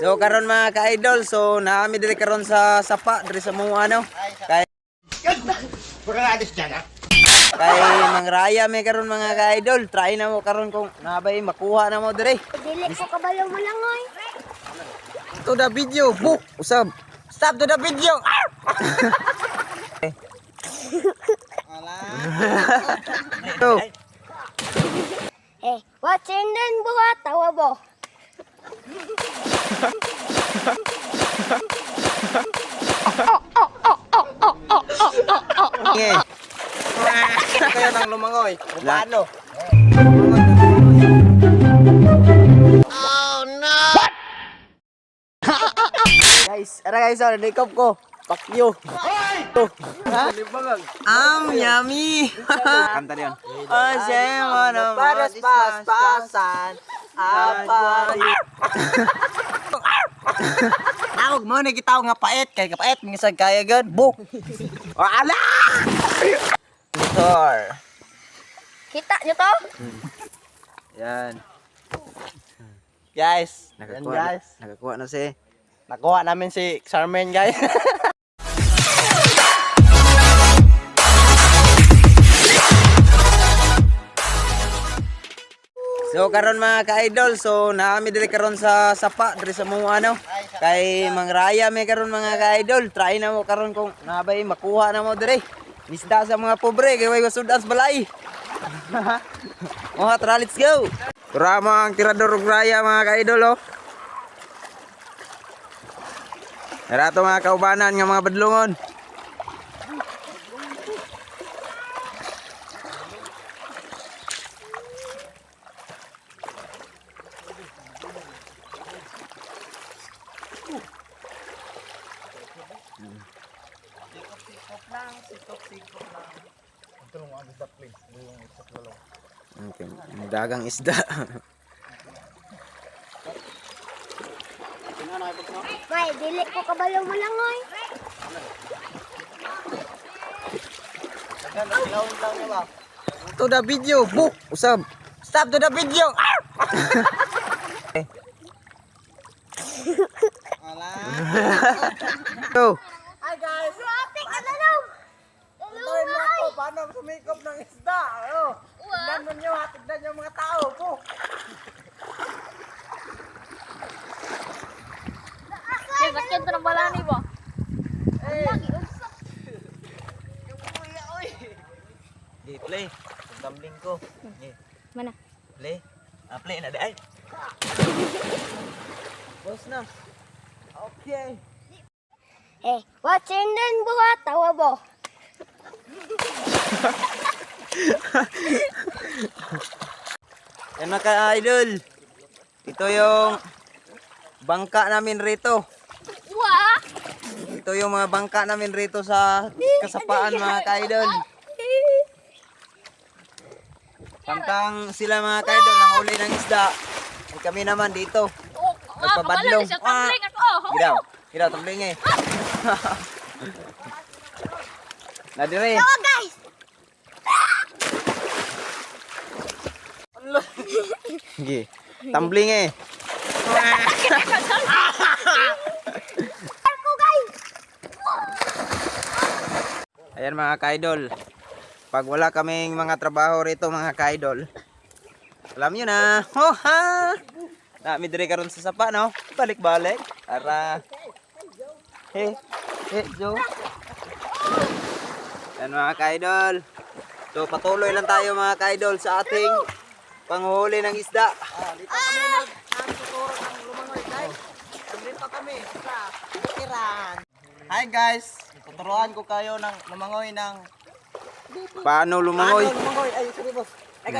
So karon mga ka-idol, so naami diri karon sa sapa diri sa mga ano. Kay Pagkakalis dyan ha? kay mangraya may karon mga ka-idol. Try na mo karon kung nabay makuha na mo diri. Dili ko kabalo mo lang oy. To the video, book. Usab. Stop to the video. So, What's in den buhat tawa bo. nge. Kayo nang lumangoy. Paano? Guys, ara guys, ara nikop ko. Fuck you. Yummy. Kanta diyan. Pas-pas-pasan. Apa? Tawag mo na gitaw nga pait kay kapait minsan kaya gud. Book. Ala! Motor. Kita nyo to? Yan. Guys, yan Nakakuha guys. Nakakuha na si. Nakuha namin si Charmaine guys. So karon mga ka-idol, so naami diri karon sa sapa diri sa mga ano. Kay mangraya may karon mga ka-idol. Try na mo karon kung nabay makuha na mo diri. Isda sa mga pobre kay way sudan sa balay. Oh, tara, let's go. Rama ang tirador ug raya mga ka-idol oh. Tara to mga kaubanan nga mga badlongon. Okay, dagang isda. May dili ko kabalo mo lang oy. To the video, book. Usab. Stop to the video. Go. Hi guys. Grabe ka na lang. Tuloy mo ako paano sumikop ng isda. Ano? Tignan nyo ha. Tignan nyo mga tao po. Kaya sakit na balani ba? Di play. Gambling ko. Mana? Play. Play na dai. Boss na. Okay. What's in den buhat tawa bo. Yan mga ka-idol. Ito yung bangka namin rito. Wah. Ito yung mga bangka namin rito sa kasapaan mga ka-idol. Samtang sila mga ka-idol nanghuli ng isda. Ay kami naman dito. Nagpabadlong. Gidaw. Gidaw, tumbling eh. Nadire. Tawa guys. Gi. Tumbling eh. Ako guys. Ayan mga ka-idol. Pag wala kaming mga trabaho rito mga ka-idol. Alam nyo na. Oh ha! Nami dire karon sa sapa no. Balik-balik. Para Joe. Yan mga ka-idol. So patuloy lang tayo mga ka-idol sa ating panghuli ng isda. Dito kami nagtuturo ng lumangoy guys. Dito kami sa Bukiran. Hi guys. Tuturuan ko kayo ng lumangoy ng Paano lumangoy? lumangoy. Ay, sorry boss. Ay,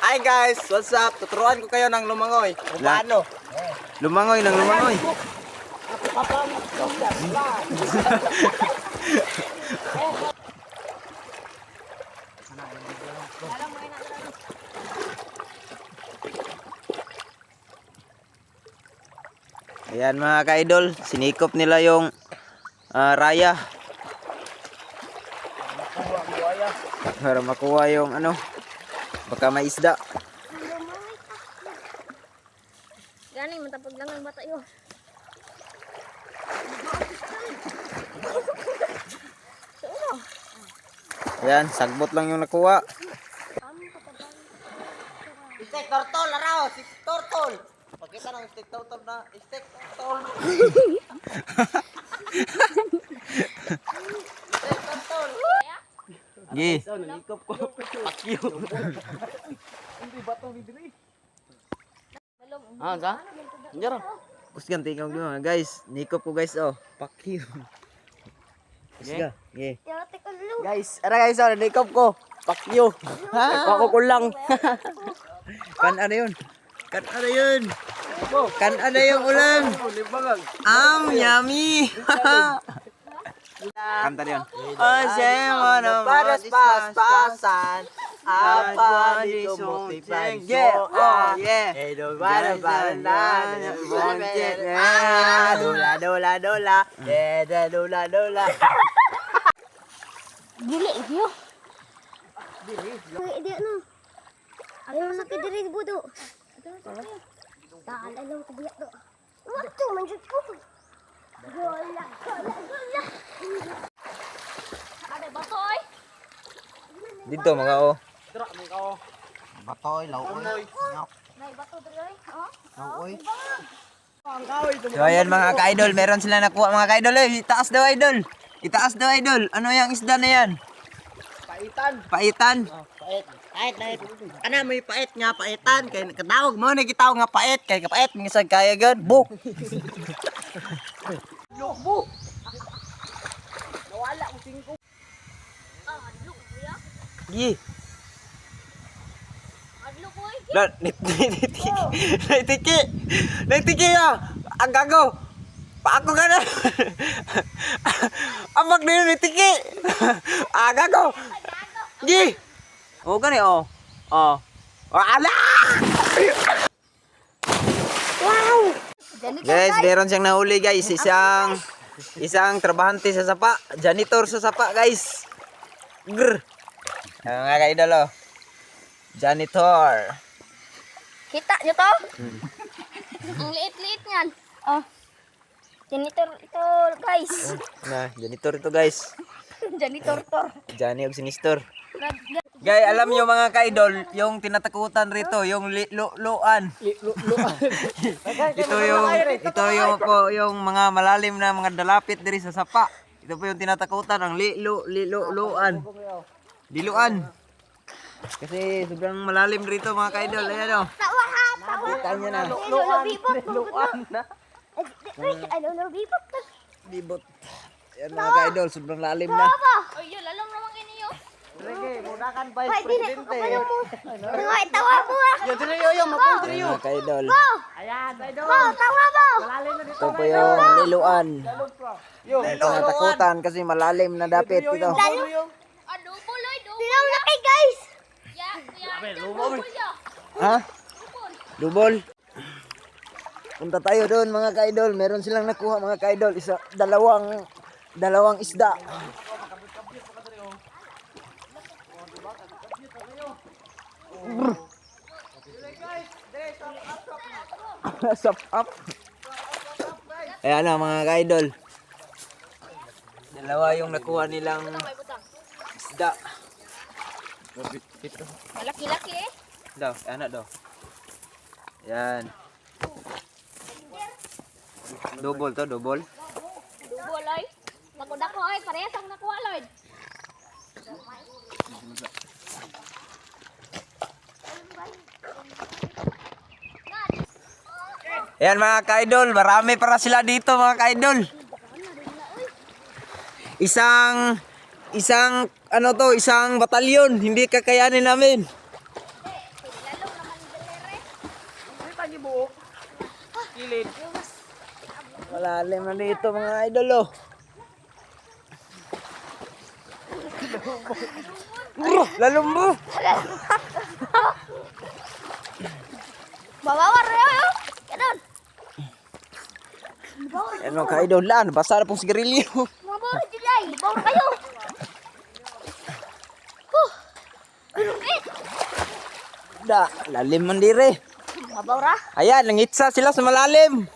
Hi guys, what's up? Tuturuan ko kayo ng lumangoy. Kung La- paano? Lumangoy ng lumangoy. Ayan mga ka-idol, sinikop nila yung raya para makuha yung ano, baka may isda. Gani, matapag lang ang bata yun. Yan, sagbot lang yung nakuha. Steak turtle, laraw. Si turtle. Pakita ng steak turtle na. Steak turtle. Steak turtle. Gi. Ah, sa? Njaro. Kusgan tingog nyo guys. Nikop ko guys oh. Fuck you. Kusga. Gi. Yate ko lu. Guys, guys, nikop ko. Fuck you. Ako kulang. Kan ano yun? Kan ano yun? Kan ano yung ulam? Yummy! Kanta yun. Paras pas-pasan. Apa di kumutipan yeah. Edo para dola dola dola. Eda dola dola. Dili, iyo. Dili, no. Ayaw na ka diri budo. Tahan alam ko biya do. Wato manjud ko. Gola, gola, gola. Ada batoy. Dito mga oh. Batoy, lauoy. Nay bato diri. Oh. Lauoy. So ayan mga ka-idol, meron sila nakuha mga ka-idol eh. Itaas daw idol. Itaas daw idol. Ano yung isda na yan? Paitan. Paitan. Pait. Pait. Ana may pait nga paitan kay kadawog mo na gitawag nga pait kay kapait minsan kaya gud. Bu. Bu. Nawala ko 5. Adlo kuya. Gi. Adlo boy. Nitiki ah. Ang gago. Paako ka na. Amag na yun nitiki. Gago. Gi. Oh gani oh. Oh. Ala! Wow! Guys, meron siyang nahuli guys. Isang trabahante sa sapa. Janitor sa sapa guys. Grr. Ayan mga ka-idol oh. Janitor. Kita nyo to? Ang liit-liit niyan. Oh. Janitor ito, guys. Na, janitor ito guys. Janitor to. Jani og sinistor. Guys, alam niyo mga ka-idol, yung tinatakutan rito, yung luan. Yung mga malalim na mga dalapit diri sa sapa. Ito po yung tinatakutan ang luan. Diluan. Kasi sobrang malalim rito mga ka-idol. Ayan o. Tawa ha, tawa. Kita niyo na. Luan na. Ano, bibot na. Libot. Ayan mga ka-idol, sobrang lalim na. Ay, yun, lalong naman kiniyo. Sige, mudakan vice Ay, di na. presidente. Mga tawa mo ah. Yo diri yo mapul diri yo. Ayan mga ka-idol. Ayan, idol. Mo, tawa mo. Malalim na dito. Ito po yung liluan. Yo, Tinatakutan kasi malalim na dapit ito. Adobo, Lloyd. Tinaw na kay guys. Ha? Dubol. Punta tayo doon mga ka-idol. Meron silang nakuha mga ka-idol. Dalawang isda. Sop up. Ayan na mga ka-idol. Dalawa yung nakuha nilang isda. Malaki-laki eh. Daw, anak daw. Yan. Double to, double. Adobo, Lloyd. Dako-dako ay, parehas ang nakuha, Lloyd. Ayan mga ka-idol, marami para sila dito mga ka-idol. Isang batalyon, hindi kakayanin namin. Malalim na dito mga idol oh. Lalumbo. Babawar yun. Ganun. Ayan mga ka-idol, basa na pong sigarilyo. Mabawar July. Bawar kayo. isda. Lalim man dire. Mabaw ra. Ayan, nangitsa sila sa malalim.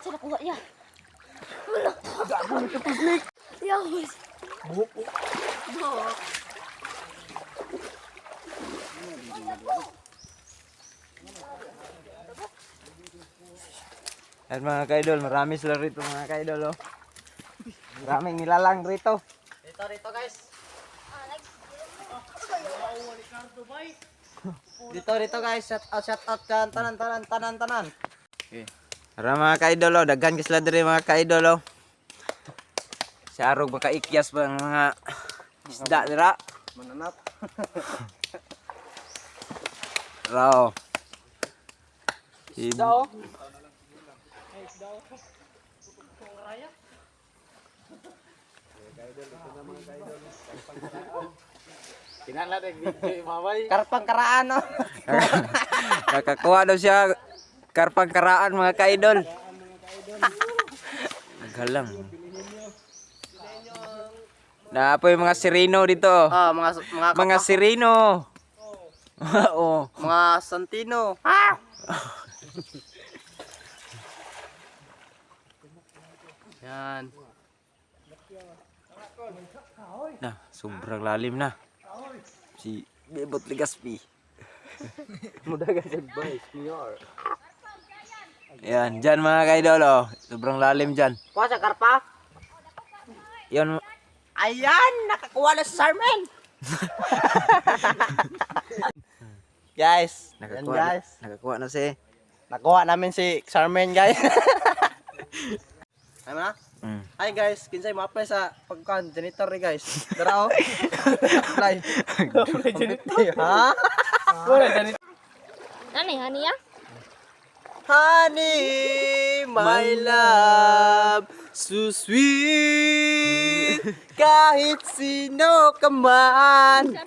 Sila kuha ya. Wala. Gago na kapaslik. Yawas. Buhok. At mga kaidol, marami sila rito mga kaidol. Oh. Maraming nilalang rito. Dito guys. Dito guys, shout out kan tanan. Para mga kaidol, oh, daghan ka sila diri mga kaidol. Oh. Si Arog makaikyas ba ang mga isda dira. Mananap. Raw. Isda oh. Kinala na video mamay. Karpang karaan no. Nakakuha daw siya karpang karaan mga kaidol. Nagalang. Na po yung mga sireno dito. Ah, Mga sireno. Oo. mga Santino. Yan. Na, sobrang lalim na. Si Bebot Legaspi. Mudagan sa boys, PR. Yan, dyan mga kaidol. Oh. Sobrang lalim dyan. Kuha sa karpa. Yan. Ayan, nakakuha na sa Sarmen. Guys, yan guys. Nakakuha na si. Nakuha namin si Sarmen guys. Ay na? Mm. Hi guys, kinsay mo apply sa pagkan janitor ni guys. Dara oh. Apply. Janitor. Ha? Wala janitor. Hani ya? Honey, my love, so sweet. Kahit sino ka man.